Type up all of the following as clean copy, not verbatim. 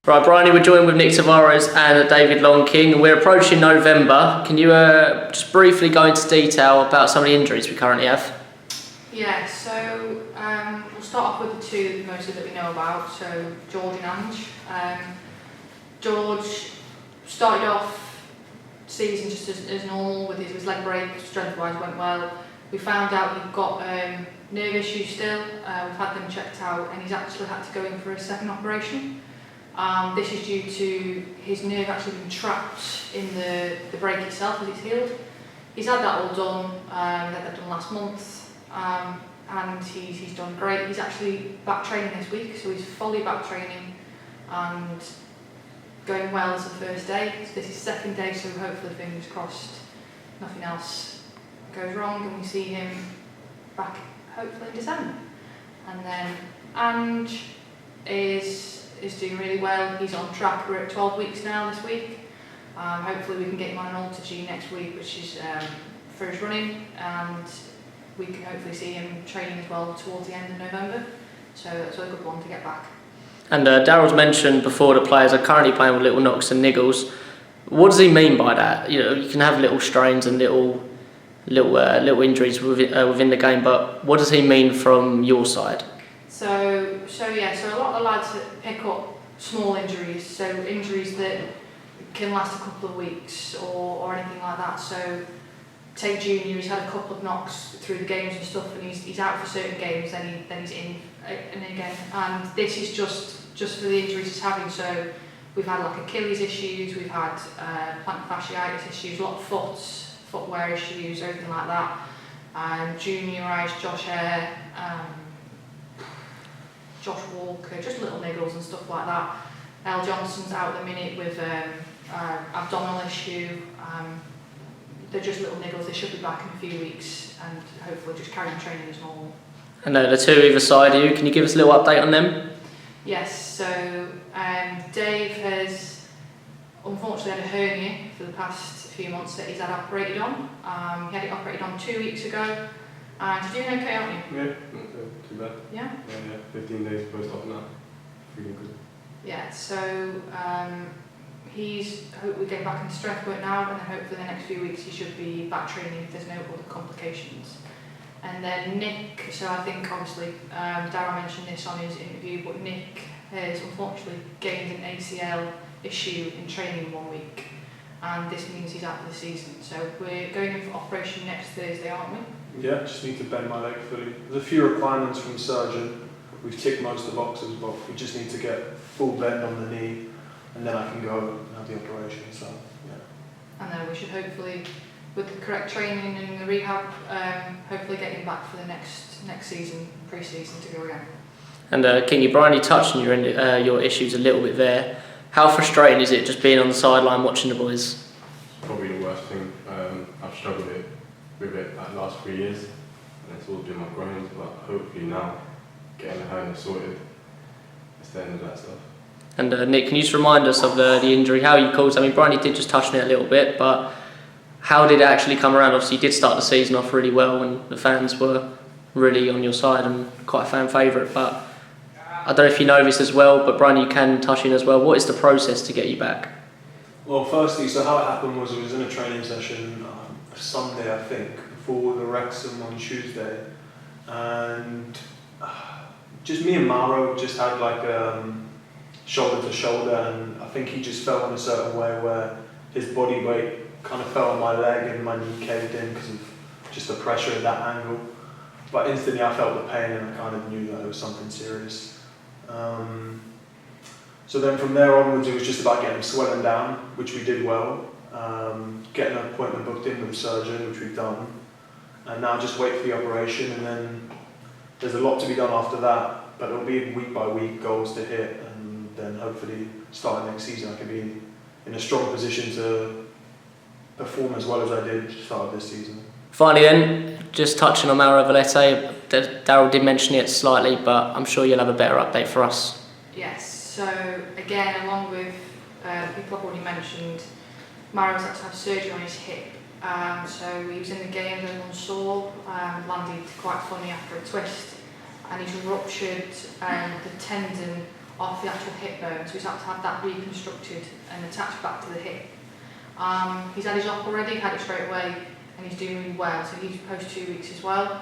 Right, Bryony, we're joined with Nick Tavares and David Long-King, and we're approaching November. Can you just briefly go into detail about some of the injuries we currently have? Yeah, so we'll start off with the two mostly that we know about. So Georgie Nunn. George started off season just as normal with his leg break, strength-wise went well. We found out he'd got nerve issues still. We've had them checked out, and he's actually had to go in for a second operation. This is due to his nerve actually being trapped in the break itself as it's healed. He's had that all done, he had that done last month, and he's done great. He's actually back training this week, so he's fully back training and going well as the first day. So this is second day, so hopefully, fingers crossed, nothing else goes wrong and we see him back hopefully in December. And then Ange is doing really well. He's on track. We're at 12 weeks now this week. Hopefully we can get him on an Alter G next week, which is for his running, and we can hopefully see him training as well towards the end of November. So that's a good one to get back. And Daryl's mentioned before the players are currently playing with little knocks and niggles. What does he mean by that? You know, you can have little strains and little injuries within the game, but what does he mean from your side? So a lot of the lads that pick up small injuries, so injuries that can last a couple of weeks or anything like that. So take Junior, he's had a couple of knocks through the games and stuff, and he's out for certain games, then he's in and again. And this is just for the injuries he's having. So we've had like Achilles issues, we've had plantar fasciitis issues, a lot of footwear issues, everything like that. Junior eyes, Josh Hare, Josh Walker, just little niggles and stuff like that. Elle Johnson's out at the minute with abdominal issue. They're just little niggles. They should be back in a few weeks and hopefully just carry on training as normal. And the two either side of you, can you give us a little update on them? Yes, so Dave has unfortunately had a hernia for the past few months that he's had operated on. He had it operated on 2 weeks ago. And you're doing okay, aren't you? Yeah, not too bad. Yeah? Yeah, 15 days post-op now. Feeling good. Yeah, so he's hopefully getting back into strength work now, and then hopefully the next few weeks he should be back training if there's no other complications. And then Nick, so I think obviously Darryl mentioned this on his interview, but Nick has unfortunately gained an ACL issue in training 1 week, and this means he's out for the season. So we're going in for operation next Thursday, aren't we? Yeah, just need to bend my leg fully. There's a few requirements from the surgeon. We've ticked most of the boxes, but we just need to get full bend on the knee, and then I can go and have the operation. So yeah. And then we should hopefully, with the correct training and the rehab, hopefully get him back for the next season, pre-season, to go again. And Kingy, Bryony touched on your issues a little bit there. How frustrating is it just being on the sideline watching the boys? Probably the worst thing. I've struggled with it like the last 3 years, and it's all been my groins, but hopefully now getting the hernia sorted, it's the end of that stuff. And Nick, can you just remind us of the injury, how you caused? I mean, Bryony did just touch on it a little bit, but how did it actually come around? Obviously, you did start the season off really well, and the fans were really on your side and quite a fan favourite. But I don't know if you know this as well, but Bryony, you can touch in as well. What is the process to get you back? Well, firstly, so how it happened was in a training session Sunday, I think, before the Wrexham on Tuesday, and just me and Mauro just had like shoulder to shoulder, and I think he just felt in a certain way where his body weight kind of fell on my leg and my knee caved in because of just the pressure at that angle. But instantly I felt the pain and I kind of knew that it was something serious. So then from there onwards it was just about getting swelling down, which we did well, getting an appointment booked in with the surgeon, which we've done, and now just wait for the operation, and then there's a lot to be done after that, but it'll be week by week goals to hit, and then hopefully starting next season I can be in a strong position to perform as well as I did start this season. Finally then, just touching on Mauro Vallette, Darryl did mention it slightly, but I'm sure you'll have a better update for us. Yes, so again, along with people I've already mentioned, Mauro's had to have surgery on his hip. So he was in the game, everyone saw, landed quite funny after a twist, and he's ruptured the tendon off the actual hip bone, so he's had to have that reconstructed and attached back to the hip. He's had his op already, had it straight away, and he's doing really well, so he's post 2 weeks as well.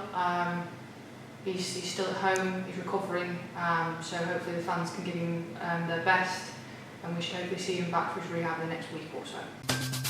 He's still at home, he's recovering, so hopefully the fans can give him their best, and we should hopefully see him back for his rehab the next week or so.